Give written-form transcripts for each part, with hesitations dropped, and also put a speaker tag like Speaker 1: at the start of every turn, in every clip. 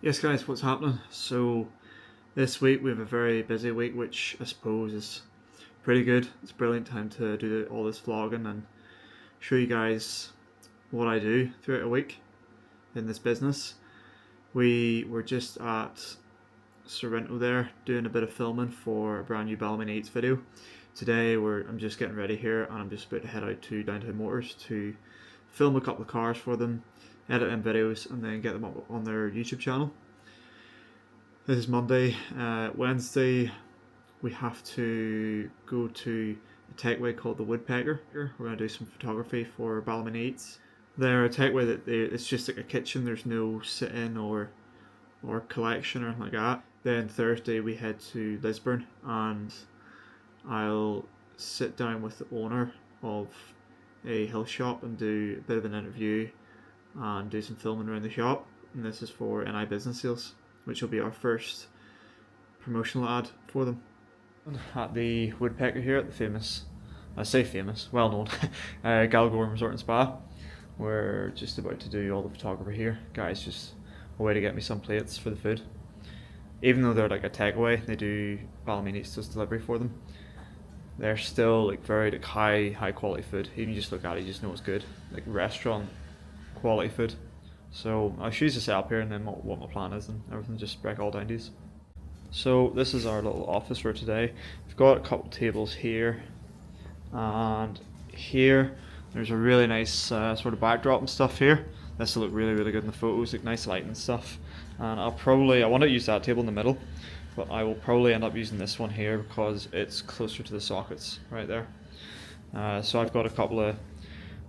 Speaker 1: Yes guys, what's happening? So this week we have a very busy week, which I suppose is pretty good. It's a brilliant time to do all this vlogging and show you guys what I do throughout a week in this business. We were just at Sorrento there doing a bit of filming for a brand new Balmain Eats video. Today I'm just getting ready here and I'm just about to head out to Downtown Motors to film a couple of cars for them, edit them videos and then get them up on their YouTube channel. This is Monday. Wednesday we have to go to a takeaway called the Woodpecker. We're going to do some photography for Balmain Eats. They're a takeaway that it's just like a kitchen, there's no sit-in or collection or anything like that. Then Thursday we head to Lisburn and I'll sit down with the owner of a hill shop and do a bit of an interview and do some filming around the shop. And this is for NI Business Sales, which will be our first promotional ad for them. At the Woodpecker here at the famous, I say famous, well known, Galgorm Resort and Spa. We're just about to do all the photography here. Guys, just a way to get me some plates for the food. Even though they're like a takeaway, they do Balmain Eats delivery for them. They're still like very like high quality food. Even you just look at it, you just know it's good, like restaurant quality food. So I'll show you the setup here and then what my plan is and everything, just break all down to you. So this is our little office for today. We've got a couple tables here and here. There's a really nice sort of backdrop and stuff here. This will look really good in the photos, like nice light and stuff. And I want to use that table in the middle, but I will probably end up using this one here because it's closer to the sockets right there. So I've got a couple of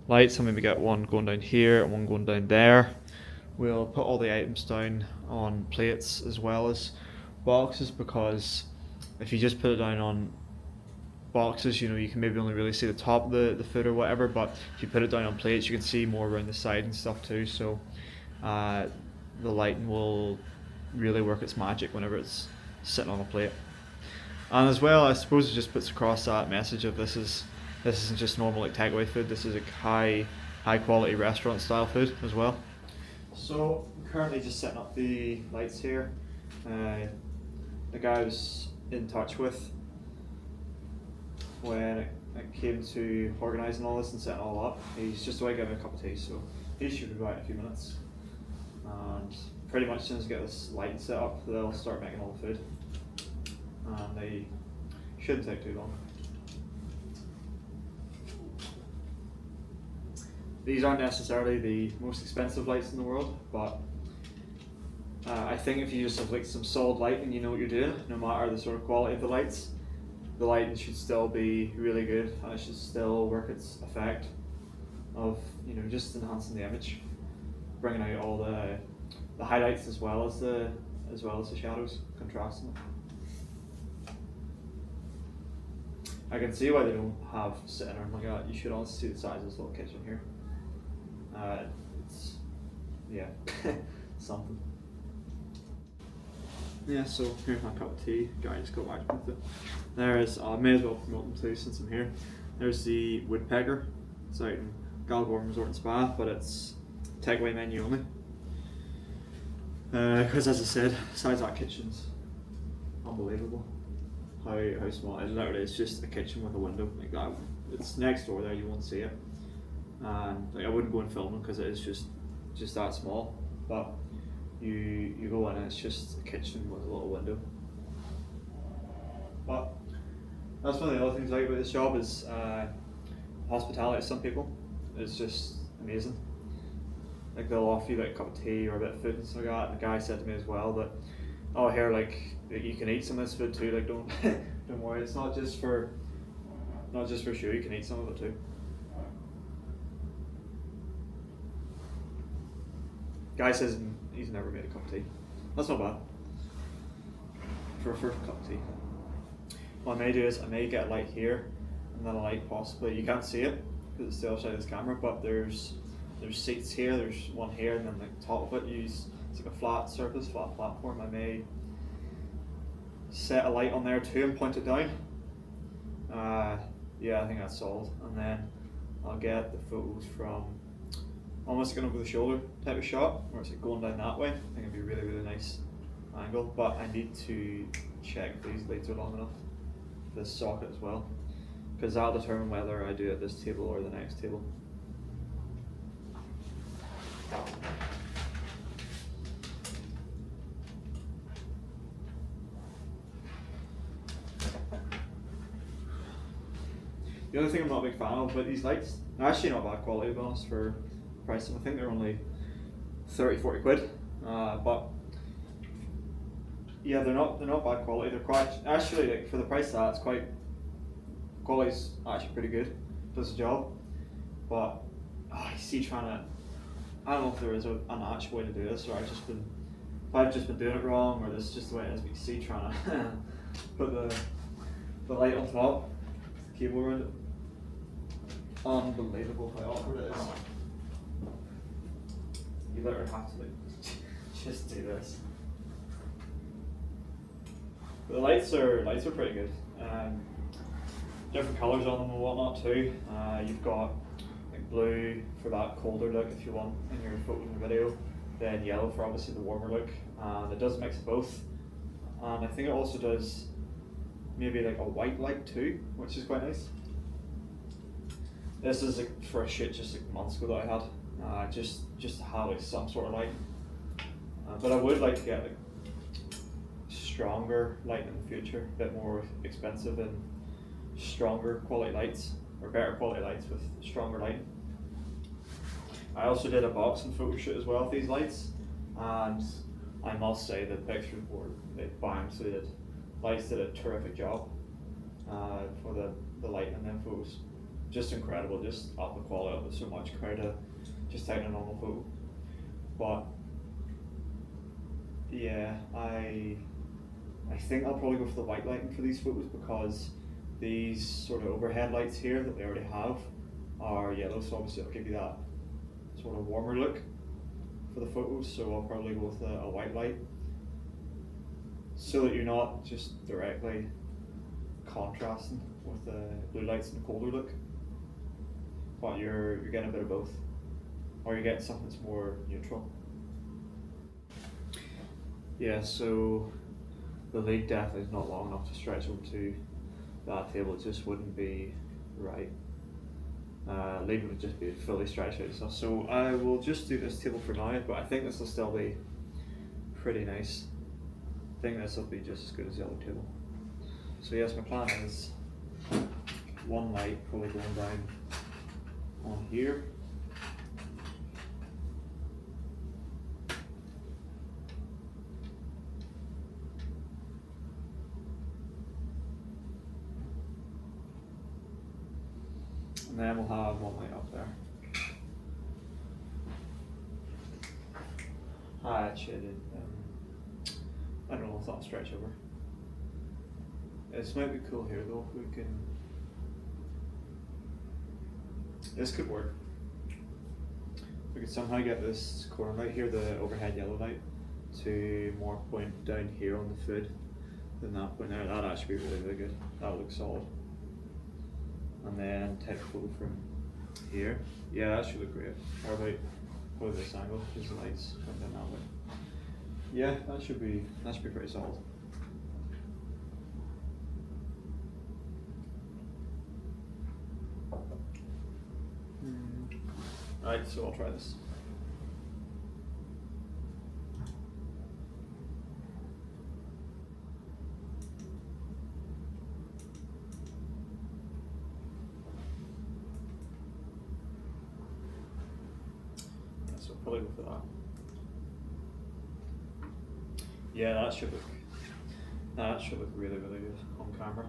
Speaker 1: lights. I'll maybe get one going down here and one going down there. We'll put all the items down on plates as well as boxes, because if you just put it down on boxes, you know, you can maybe only really see the top of the food or whatever, but if you put it down on plates you can see more around the side and stuff too, so the lighting will really work its magic whenever it's sitting on a plate. And as well, I suppose it just puts across that message of this isn't just normal like takeaway food, this is like high quality restaurant style food as well. So I'm currently just setting up the lights here. The guy I was in touch with when it came to organising all this and setting it all up, he's just about to get me a cup of tea, so he should be back in a few minutes. And pretty much as soon as I get this lighting set up, they'll start making all the food. And they shouldn't take too long. These aren't necessarily the most expensive lights in the world, but I think if you just have like some solid light and you know what you're doing, no matter the sort of quality of the lights, the lighting should still be really good and it should still work its effect of, you know, just enhancing the image, bringing out all the highlights as well as the shadows, contrasting them. I can see why they don't have sitting or anything like that. You should also see the size of this little kitchen here. It's something. Yeah, so here's my cup of tea. Guy just got whacked with it. There's, I may as well promote them too since I'm here. There's the Woodpecker. It's out in Galgorm Resort and Spa, but it's takeaway menu only. Because as I said, besides that kitchen's unbelievable. How small it is. Literally, it's just a kitchen with a window like that. It's next door there, you won't see it. And like I wouldn't go and film them because it is just that small. But you go in and it's just a kitchen with a little window. But that's one of the other things I like about this job is hospitality to some people is just amazing. Like they'll offer you like a cup of tea or a bit of food and stuff like that. And the guy said to me as well that, oh here, like you can eat some of this food too, like don't don't worry, it's not just for show, you can eat some of it too. Guy says he's never made a cup of tea. That's not bad for a first cup of tea. What I may do is I may get a light here and then a light possibly, you can't see it because it's the other side of this camera, but there's seats here, there's one here, and then the top of it it's like a flat surface, flat platform. I may set a light on there too and point it down. Yeah, I think that's solid. And then I'll get the photos from almost like an over the shoulder type of shot, or it's like going down that way. I think it'd be really, really nice angle, but I need to check if these lights are long enough, this socket as well, because that'll determine whether I do it at this table or the next table. The other thing I'm not a big fan of about these lights, they're actually not bad quality to be honest for the price. I think they're only 30-40 quid, but yeah, they're not bad quality. They're quite, actually, like, for the price of that, it's quite, quality's actually pretty good, does the job. But I see trying to, I don't know if there is an actual way to do this, or if I've just been doing it wrong, or this is just the way it is, but you see trying to put the light on top, the cable around it. Unbelievable how awkward it is. You literally have to like just do this. But the lights are pretty good. Different colours on them and whatnot too. You've got like blue for that colder look if you want in your photo and video, then yellow for obviously the warmer look. And it does mix both. And I think it also does maybe like a white light too, which is quite nice. This is like for a shoot just like months ago that I had, just to have like some sort of light. But I would like to get like stronger light in the future, a bit more expensive and stronger quality lights, or better quality lights with stronger lighting. I also did a boxing photo shoot as well with these lights, and I must say the pictures were absolutely did. Lights did a terrific job for the lighting in them photos. Just incredible, just up the quality of it so much compared to just taking a normal photo. But yeah, I think I'll probably go for the white lighting for these photos, because these sort of overhead lights here that they already have are yellow, so obviously it'll give you that sort of warmer look for the photos. So I'll probably go with a white light, so that you're not just directly contrasting with the blue lights and the colder look, but you're getting a bit of both, or you're getting something that's more neutral. Yeah, so the leg definitely is not long enough to stretch over to that table. It just wouldn't be right. Leg would just be fully stretched out and stuff. So I will just do this table for now, but I think this will still be pretty nice. I think this will be just as good as the other table. So yes, my plan is one light probably going down on here. And then we'll have one light up there. Actually, I don't know if that'll stretch over. This might be cool here though, if we can. This could work. We could somehow get this corner light here, the overhead yellow light, to more point down here on the foot than that point there. That'd actually be really, really good. That would look solid. And then take a photo from here. Yeah, that should look great. Or about this angle, because the lights come down that way. Yeah, that should be pretty solid. Right, so I'll try this. Yeah, so probably go for that. Yeah, that should look really, really good on camera.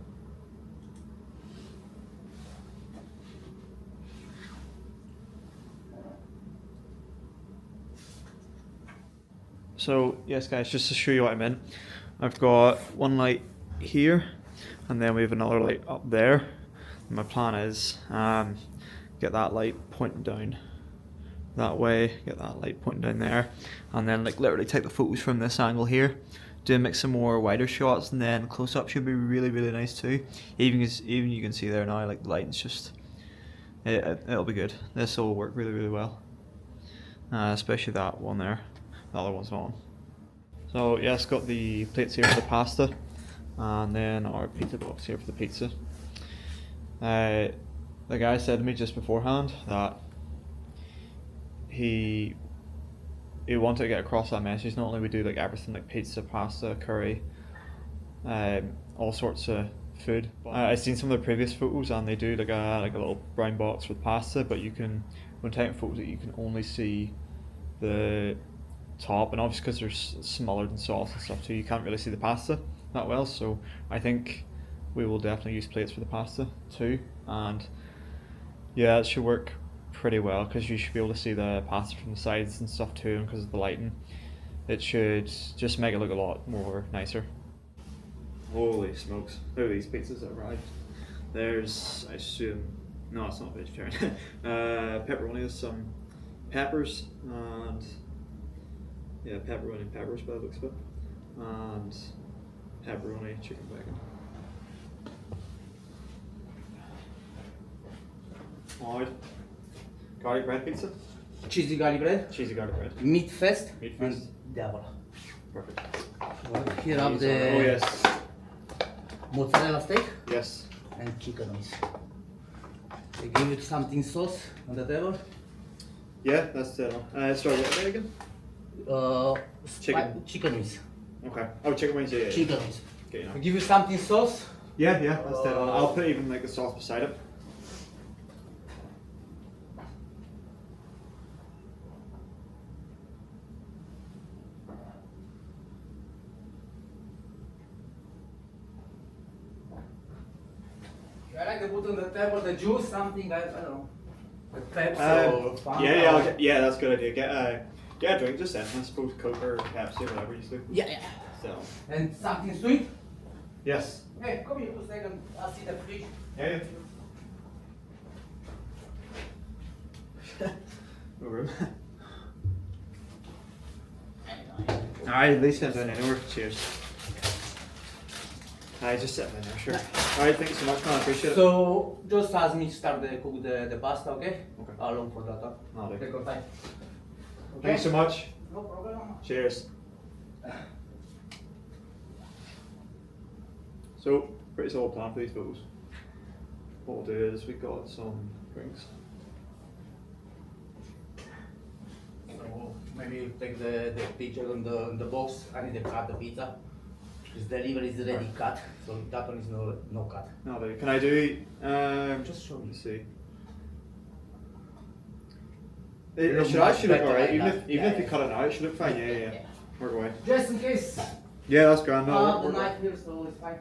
Speaker 1: So yes guys, just to show you what I meant, I've got one light here and then we have another light up there. And my plan is get that light pointing down that way, get that light pointing down there, and then like literally take the photos from this angle here, do mix some more wider shots, and then close up should be really, really nice too. Even you can see there now, like the lighting's just, it'll be good. This will work really, really well. especially that one there. The other one's on. So yeah, it's got the plates here for the pasta, and then our pizza box here for the pizza. The guy said to me just beforehand that he wanted to get across that message. Not only we do like everything like pizza, pasta, curry, all sorts of food. I've seen some of the previous photos, and they do like a little brown box with pasta, but you can, when taking photos, you can only see the top, and obviously because there's smothered in sauce and stuff too, you can't really see the pasta that well. So I think we will definitely use plates for the pasta too, and yeah, it should work pretty well because you should be able to see the pasta from the sides and stuff too, and because of the lighting it should just make it look a lot more nicer. Holy smokes, look at these pizzas that arrived. There's, I assume, no, it's not vegetarian. Pepperoni with some peppers, and yeah, pepperoni and peppers by the looks of it, and pepperoni chicken bacon. Alright, garlic bread pizza?
Speaker 2: Cheesy garlic bread.
Speaker 1: Cheesy garlic bread.
Speaker 2: Meat first.
Speaker 1: Meat first.
Speaker 2: And devil.
Speaker 1: Perfect.
Speaker 2: Here have the
Speaker 1: Oh yes.
Speaker 2: mozzarella steak
Speaker 1: Yes.
Speaker 2: and chicken wings. They give you something sauce on the table.
Speaker 1: Yeah, that's it. Sorry, what again? Chicken.
Speaker 2: Chicken wings.
Speaker 1: Okay. Oh, chicken wings, yeah.
Speaker 2: Chicken wings.
Speaker 1: Okay, you know.
Speaker 2: They give you something sauce.
Speaker 1: Yeah, that's dead on. I'll put even like the sauce beside it.
Speaker 2: I like to put on the table the juice, something, I don't know. The Pepsi or Fanta.
Speaker 1: Yeah, that's a good idea. Get a drink, just anything, I suppose, Coke or Pepsi or whatever you do.
Speaker 2: Yeah.
Speaker 1: So.
Speaker 2: And something sweet.
Speaker 1: Yes.
Speaker 2: Hey, come here for a second. I'll see the fridge.
Speaker 1: Yeah. No room. Alright, at least I'm doing anywhere. Cheers. I just sit in there, sure. Alright, thanks so much, man. I appreciate it.
Speaker 2: So, just ask me to start cook the pasta, okay?
Speaker 1: Okay.
Speaker 2: How long for that?
Speaker 1: I'll do.
Speaker 2: Take your time. Okay?
Speaker 1: Thanks so much.
Speaker 2: No problem.
Speaker 1: Cheers. So, pretty solid plan for these photos. What we'll do is we've got some drinks.
Speaker 2: So, maybe you take the picture on the box. I need to cut the pizza. This delivery is already cut, so that one is no cut.
Speaker 1: No, baby. Can I do?
Speaker 2: Just show me.
Speaker 1: Let's see. It should actually look alright. Even if you cut it out, it should look fine. Yeah. Work away.
Speaker 2: Just in case.
Speaker 1: Yeah, that's grand.
Speaker 2: The
Speaker 1: No,
Speaker 2: knife here, so it's fine.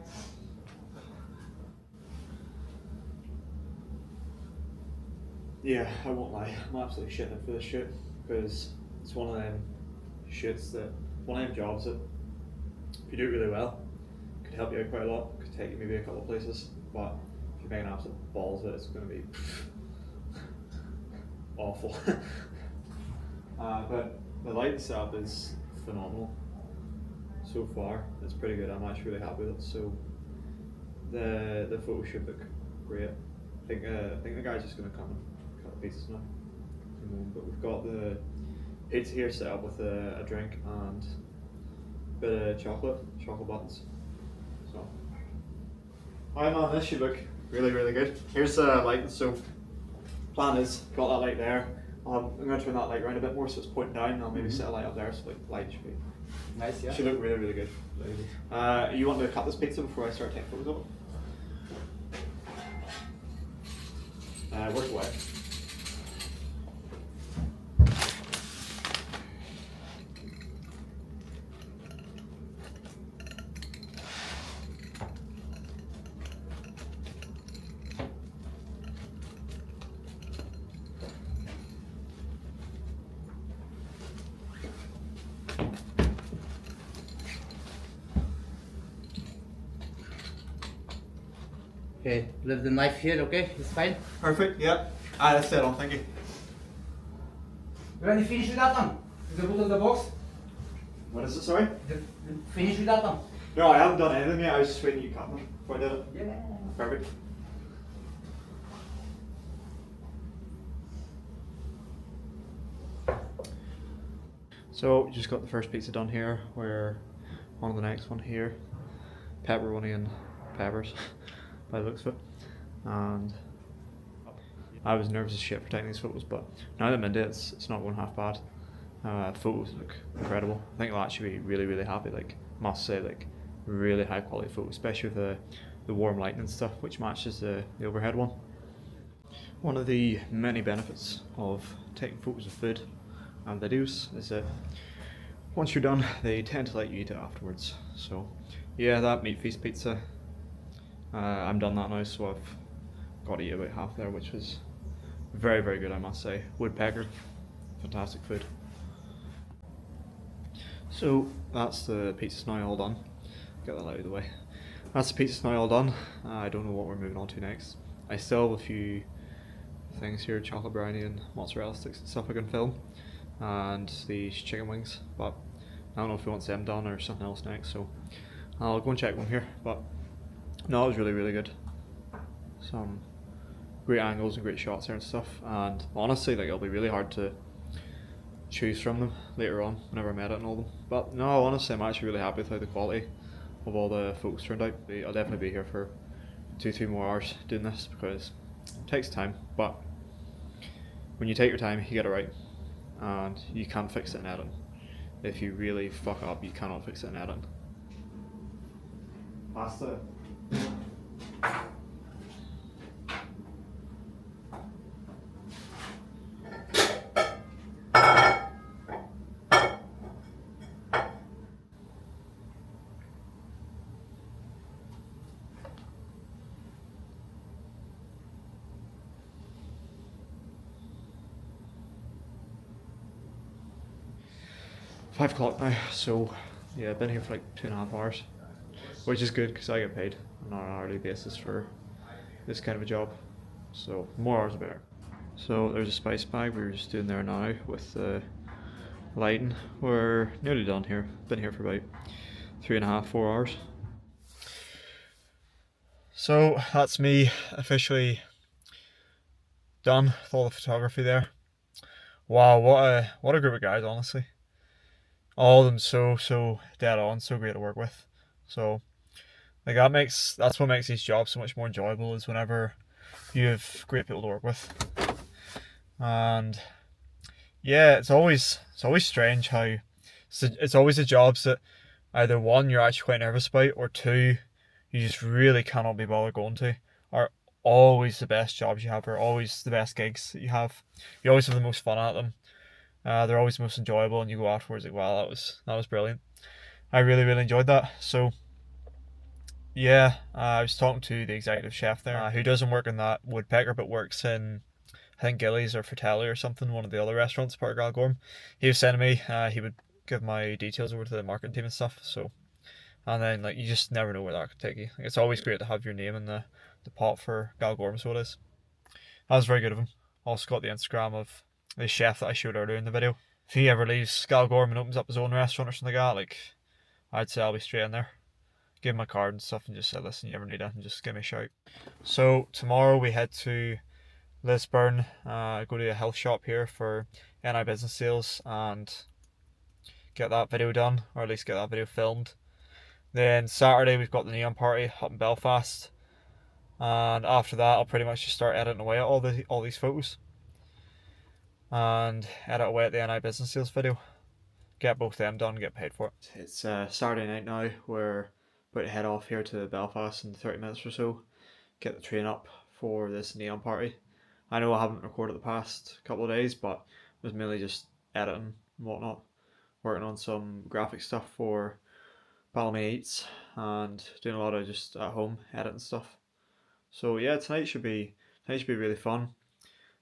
Speaker 1: yeah, I won't lie. I'm absolutely shitting for this shit because it's one of them jobs that if you do it really well, could help you out quite a lot. Could take you maybe a couple of places, but if you're making absolute balls of it, it's going to be awful. But the lighting setup is phenomenal so far. It's pretty good. I'm actually really happy with it. So the photo should look great. I think the guy's just going to come and cut the pizzas now. But we've got the pizza here set up with a drink and a bit of chocolate buttons. So, hi man, this should look really good. Here's the light. So, plan is got that light there. I'm going to turn that light around a bit more so it's pointing down. I'll maybe set a light up there so like light should be
Speaker 2: Nice, yeah.
Speaker 1: should look really good. You want to cut this pizza before I start taking photos of it? Work away.
Speaker 2: Okay, leave the knife here, okay? It's fine.
Speaker 1: Perfect, yeah. That's it on, thank you.
Speaker 2: You already finished with that one? Is it put on the box?
Speaker 1: What is it, sorry?
Speaker 2: Finish with that one?
Speaker 1: No, I haven't done anything yet. I was just waiting you cut them before I did it.
Speaker 2: Yeah.
Speaker 1: Perfect. So just got the first pizza done here. We're on the next one here. Pepperoni and peppers, by the looks of it. And I was nervous as shit for taking these photos, but now that I'm into it, it's not going half bad. Photos look incredible. I think I'll actually be really, really happy. Like, must say, like, really high quality photos, especially with the warm lighting and stuff, which matches the overhead one. One of the many benefits of taking photos of food and videos is that once you're done, they tend to let you eat it afterwards. So, yeah, that meat feast pizza, I'm done that now, so I've got to eat about half there, which was very, very good, I must say. Woodpecker, fantastic food. So that's the pizza's now all done. Get that out of the way. That's the pizza's now all done. I don't know what we're moving on to next. I still have a few things here, chocolate brownie and mozzarella sticks and stuff I can film, and these chicken wings, but I don't know if we want them done or something else next, so I'll go and check one here. But no, it was really, really good. Some great angles and great shots there and stuff, and honestly, like, it'll be really hard to choose from them later on whenever I'm editing all them. But no, honestly, I'm actually really happy with how the quality of all the photos turned out. I'll definitely be here for 2-3 more hours doing this because it takes time, but when you take your time, you get it right, and you can fix it in editing. If you really fuck up, you cannot fix it in editing. Pasta. 5 o'clock now, so yeah, I've been here for like 2.5 hours, which is good because I get paid on an hourly basis for this kind of a job, so more hours the better. So there's a spice bag we were just doing there now with the lighting. We're nearly done here, been here for about 3.5-4 hours. So that's me officially done with all the photography there. Wow, what a group of guys, honestly. All of them so dead on, so great to work with. So like that's what makes these jobs so much more enjoyable, is whenever you have great people to work with. And yeah, it's always strange how it's always the jobs that either one you're actually quite nervous about, or two you just really cannot be bothered going to, are always the best jobs you have, are always the best gigs that you have. You always have the most fun at them. They're always the most enjoyable, and you go afterwards like, wow, that was brilliant. I really, really enjoyed that. So yeah, I was talking to the executive chef there, who doesn't work in that Woodpecker but works in, I think, Gillies or Fratelli or something, one of the other restaurants part of Galgorm. He was saying to me he would give my details over to the marketing team and stuff. So, and then like, you just never know where that could take you. Like, it's always great to have your name in the pot for Galgorm, so it is. That was very good of him. Also got the Instagram of the chef that I showed earlier in the video. If he ever leaves Galgorm and opens up his own restaurant or something like that, like, I'd say I'll be straight in there. Give him my card and stuff and just say, listen, you ever need anything, just give me a shout. So tomorrow we head to Lisburn, go to a health shop here for NI business sales and get that video done, or at least get that video filmed. Then Saturday we've got the neon party up in Belfast, and after that I'll pretty much just start editing away at all these photos and edit away at the NI business sales video. Get both them done, get paid for it. It's Saturday night now. We're about to head off here to Belfast in 30 minutes or so. Get the train up for this neon party. I know I haven't recorded the past couple of days, but it was mainly just editing and whatnot. Working on some graphic stuff for Balmy Eats and doing a lot of just at home editing stuff. So yeah, tonight should be really fun.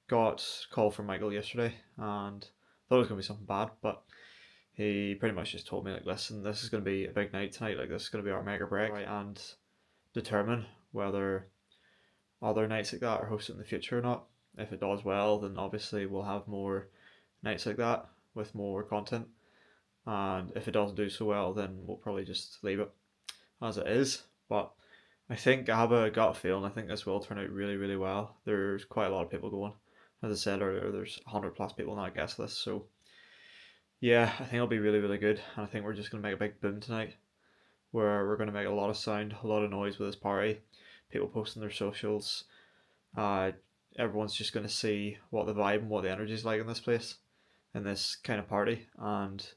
Speaker 1: Got a call from Michael yesterday and thought it was gonna be something bad, but he pretty much just told me, like, listen, this is going to be a big night tonight, like, this is going to be our mega break, right, and determine whether other nights like that are hosted in the future or not. If it does well, then obviously we'll have more nights like that with more content, and if it doesn't do so well, then we'll probably just leave it as it is. But I think I have a gut feeling, I think this will turn out really, really well. There's quite a lot of people going. As I said earlier, there's 100 plus people on that guest list, so Yeah, I think it'll be really, really good. And I think we're just going to make a big boom tonight where we're going to make a lot of sound, a lot of noise with this party. People posting their socials. Uh, Everyone's just going to see what the vibe and what the energy is like in this place, in this kind of party. And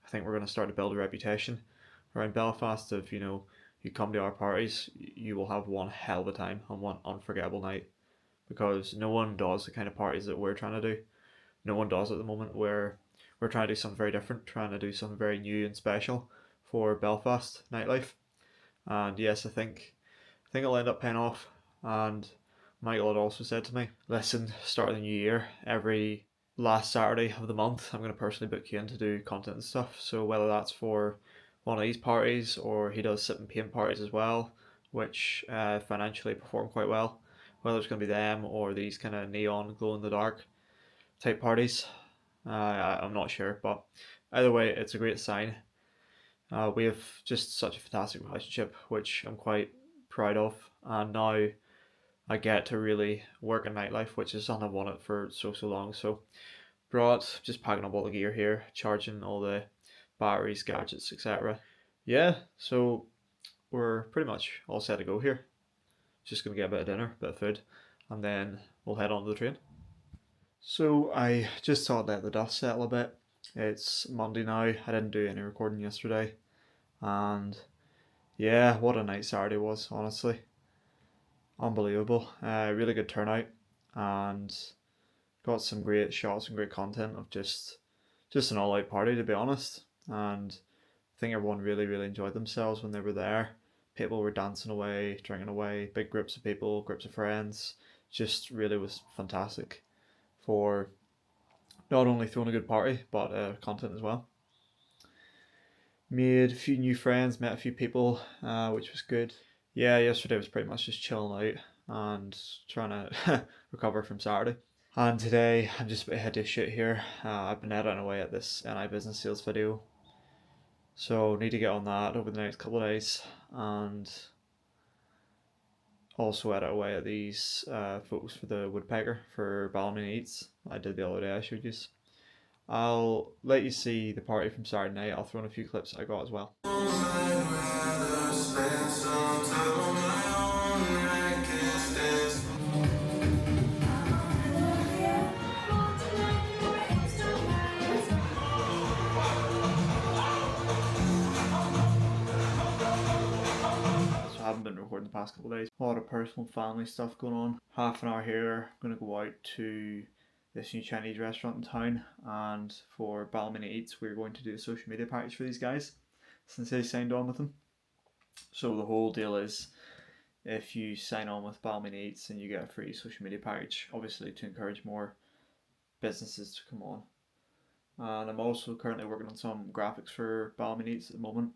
Speaker 1: I think we're going to start to build a reputation around Belfast of, you come to our parties, you will have one hell of a time and one unforgettable night because no one does the kind of parties that we're trying to do. No one does at the moment. Where we're trying to do something very different, trying to do something very new and special for Belfast nightlife. And yes, I think it'll end up paying off. And Michael had also said to me, listen, start of the new year, every last Saturday of the month, I'm going to personally book you in to do content and stuff. So whether that's for one of these parties or he does sit and paint parties as well, which financially perform quite well, whether it's going to be them or these kind of neon glow in the dark type parties, I'm not sure. But either way, it's a great sign. We have just such a fantastic relationship, which I'm quite proud of. And now I get to really work in nightlife, which is something I've wanted for so long. So brought just packing up all the gear here, charging all the batteries, gadgets, etc. Yeah, so we're pretty much all set to go here. Just gonna get a bit of dinner, a bit of food, and then we'll head on to the train. So I just thought I'd let the dust settle a bit. It's Monday now. I didn't do any recording yesterday, and yeah, what a night Saturday was. Honestly, unbelievable. Really good turnout, and got some great shots and great content of just an all-out party, to be honest. And I think everyone really really enjoyed themselves when they were there. People were dancing away, drinking away, big groups of people, groups of friends. Just really was fantastic for not only throwing a good party but content as well. Made a few new friends, met a few people, which was good. Yeah, yesterday was pretty much just chilling out and trying to recover from Saturday. And today I'm just a bit head to shoot here. I've been editing away at this NI business sales video, so need to get on that over the next couple of days, and also edit away at these photos for the Woodpecker for Ballymena Eats I did the other day I showed you. I'll let you see the party from Saturday night. I'll throw in a few clips I got as well. So I haven't been recording the past couple of days. A lot of personal family stuff going on. Half an hour here. I'm going to go out to this new Chinese restaurant in town, and for Ballymena Eats we're going to do a social media package for these guys since they signed on with them. So the whole deal is if you sign on with Ballymena Eats and you get a free social media package, obviously to encourage more businesses to come on. And I'm also currently working on some graphics for Ballymena Eats at the moment,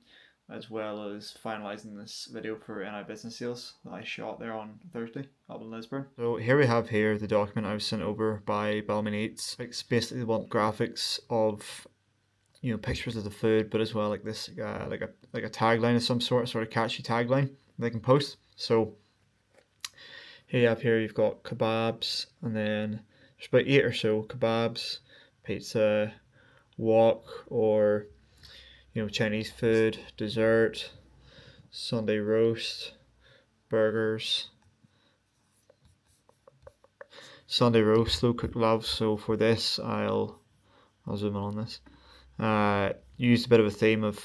Speaker 1: as well as finalising this video for NI Business Sales that I shot there on Thursday up in Lisburn. So here we have here the document I was sent over by Ballymena Eats. It's basically they want graphics of pictures of the food, but as well like this like a tagline of some sort of catchy tagline they can post. So here you've got kebabs, and then there's about 8 or so kebabs, pizza, wok, or Chinese food, dessert, Sunday roast, burgers, Sunday roast, slow cooked love. So for this, I'll zoom in on this. Used a bit of a theme of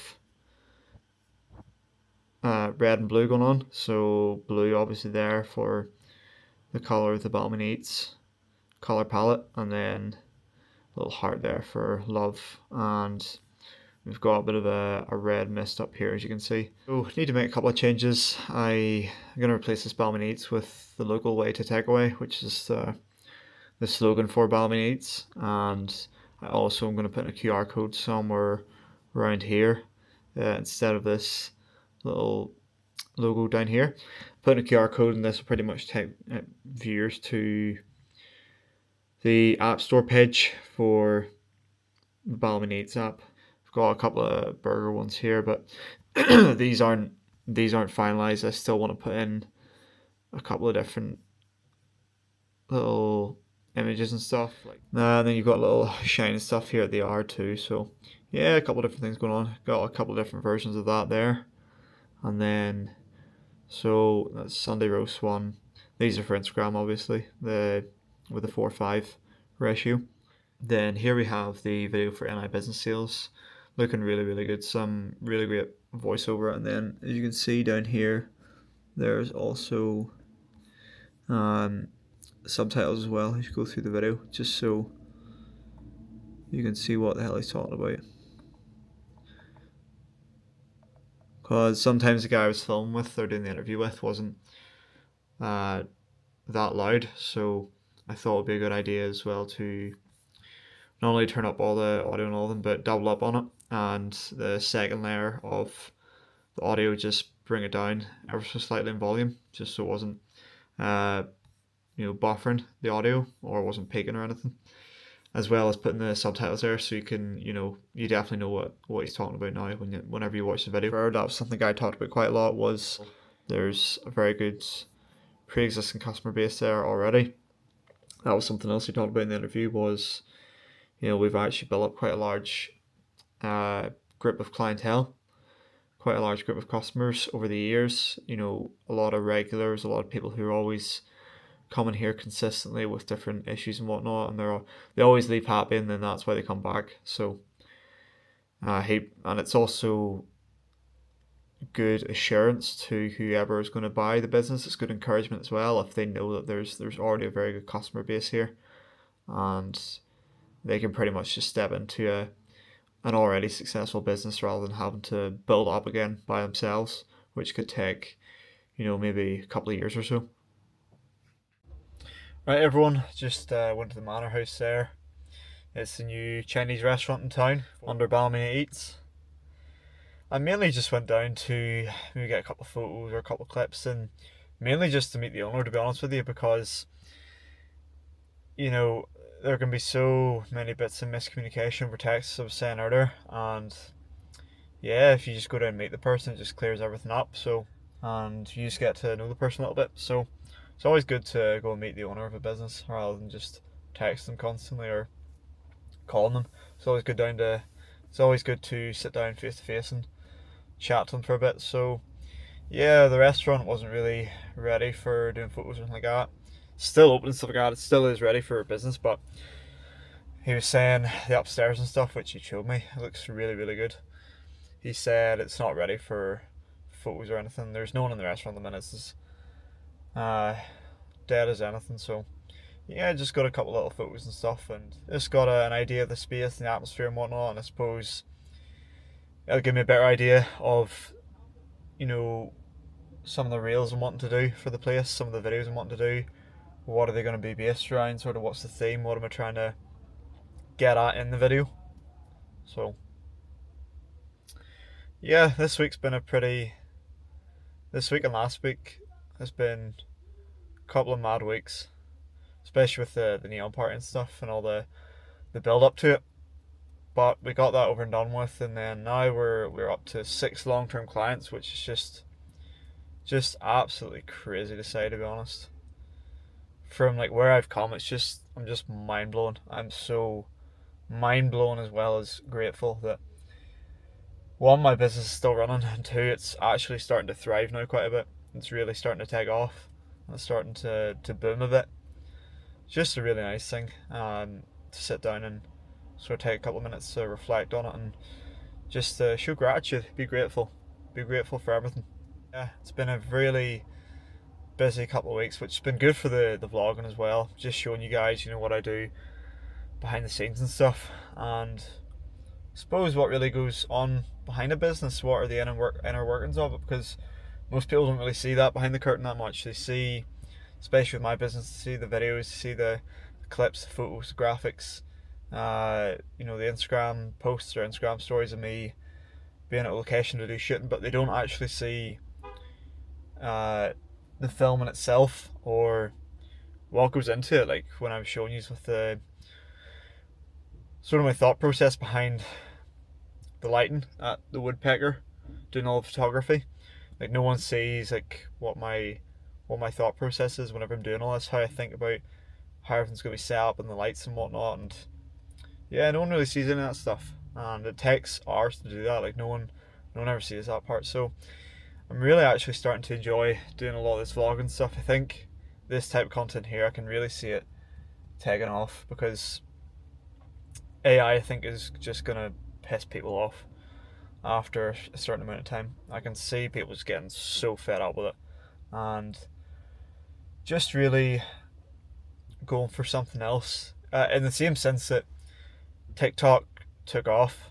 Speaker 1: red and blue going on. So blue obviously there for the colour of the Ballymena Eats colour palette, and then a little heart there for love, and we've got a bit of a red mist up here as you can see. So need to make a couple of changes. I'm going to replace this Ballymena Eats with the local way to takeaway, which is the slogan for Ballymena Eats, and I also am going to put in a QR code somewhere around here instead of this little logo down here. Put in a QR code, and this will pretty much take viewers to the App Store page for the Ballymena Eats app. I've got a couple of burger ones here, but these aren't finalized. I still want to put in a couple of different little images and stuff. And then you've got little shiny stuff here at the R too. So yeah, a couple of different things going on. Got a couple of different versions of that there. And then, so that's Sunday roast one. These are for Instagram, obviously, with the 4:5 ratio. Then here we have the video for NI business sales, looking really, really good. Some really great voiceover. And then as you can see down here, there's also subtitles as well as you go through the video, just so you can see what the hell he's talking about. Because sometimes the guy I was filming with or doing the interview with wasn't that loud, so I thought it would be a good idea as well to not only turn up all the audio and all of them, but double up on it, and the second layer of the audio just bring it down ever so slightly in volume, just so it wasn't buffering the audio or wasn't peaking or anything, as well as putting the subtitles there so you can, you definitely know what he's talking about now whenever you watch the video. That was something I talked about quite a lot, was there's a very good pre-existing customer base there already. That was something else he talked about in the interview, was we've actually built up quite a large group of clientele, quite a large group of customers over the years. A lot of regulars, a lot of people who are always coming here consistently with different issues and whatnot, and they always leave happy, and then that's why they come back. So and it's also good assurance to whoever is going to buy the business. It's good encouragement as well if they know that there's already a very good customer base here, and they can pretty much just step into an already successful business rather than having to build up again by themselves, which could take maybe a couple of years or so. Right, everyone, just went to the Manor House there. It's the new Chinese restaurant in town, under Ballymena Eats. I mainly just went down to maybe get a couple of photos or a couple of clips, and mainly just to meet the owner, to be honest with you, because there can be so many bits of miscommunication over text, as I was saying earlier, and yeah, if you just go down and meet the person, it just clears everything up. So, and you just get to know the person a little bit. So it's always good to go and meet the owner of a business rather than just text them constantly or calling them. It's always good to sit down face to face and chat to them for a bit. So yeah, the restaurant wasn't really ready for doing photos or anything like that. Still open and stuff like that. It still is ready for business, but he was saying the upstairs and stuff, which he showed me, it looks really, really good. He said it's not ready for photos or anything. There's no one in the restaurant at the minute. It's dead as anything. So yeah, just got a couple little photos and stuff, and just got an idea of the space and the atmosphere and whatnot. And I suppose it'll give me a better idea of some of the reels I'm wanting to do for the place, some of the videos I'm wanting to do. What are they going to be based around? Sort of what's the theme? What am I trying to get at in the video? So yeah, this week and last week has been a couple of mad weeks, especially with the neon party and stuff and all the build up to it. But we got that over and done with, and then now we're up to 6 long-term clients, which is just absolutely crazy to say, to be honest. From where I've come, I'm just mind blown. I'm so mind blown, as well as grateful that one, my business is still running, and two, it's actually starting to thrive now quite a bit. It's really starting to take off, and it's starting to boom a bit. It's just a really nice thing to sit down and sort of take a couple of minutes to reflect on it and just show gratitude, be grateful for everything. Yeah, it's been a really busy couple of weeks, which has been good for the vlogging as well, just showing you guys what I do behind the scenes and stuff, and I suppose what really goes on behind a business, what are the inner workings of it, because most people don't really see that behind the curtain that much. They see, especially with my business, they see the videos, see the clips, the photos, the graphics, the Instagram posts or Instagram stories of me being at a location to do shooting, but they don't actually see the film in itself or what goes into it. Like when I was showing you with the sort of my thought process behind the lighting at the Woodpecker, doing all the photography. No one sees what my thought process is whenever I'm doing all this, how I think about how everything's going to be set up and the lights and whatnot. And yeah, no one really sees any of that stuff, and it takes hours to do that. Like no one ever sees that part. So I'm really actually starting to enjoy doing a lot of this vlogging stuff. I think this type of content here, I can really see it taking off, because AI, I think, is just gonna piss people off after a certain amount of time. I can see people just getting so fed up with it and just really going for something else. In the same sense that TikTok took off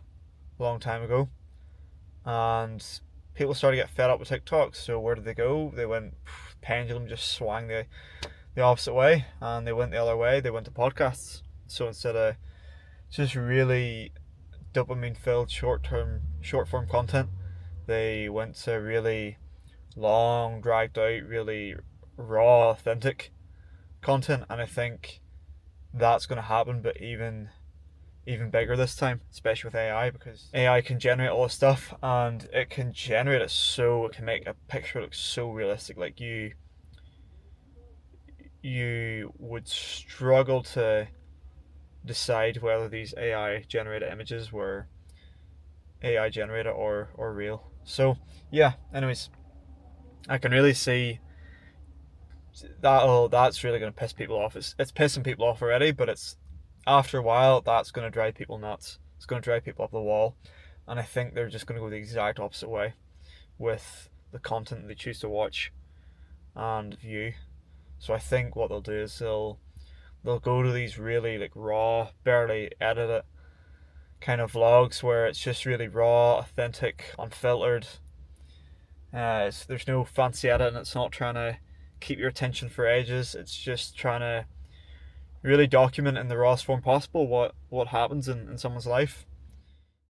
Speaker 1: a long time ago, and people started to get fed up with TikTok. So where did they go? They went, pendulum just swung the opposite way, and they went the other way. They went to podcasts. So instead of just really dopamine filled short form content, they went to really long, dragged out, really raw, authentic content. And I think that's going to happen, but even bigger this time, especially with AI, because AI can generate all this stuff, and it can generate it so it can make a picture look so realistic. Like you would struggle to decide whether these AI generated images were AI generated or real. So yeah, anyways, I can really see that's really going to piss people off. It's pissing people off already, but it's after a while that's going to drive people nuts. It's going to drive people up the wall, and I think they're just going to go the exact opposite way with the content that they choose to watch and view. So I think what they'll do is they'll go to these really like raw, barely edited kind of vlogs where it's just really raw, authentic, unfiltered. There's no fancy editing. It's not trying to keep your attention for ages. It's just trying to really document in the rawest form possible what happens in someone's life.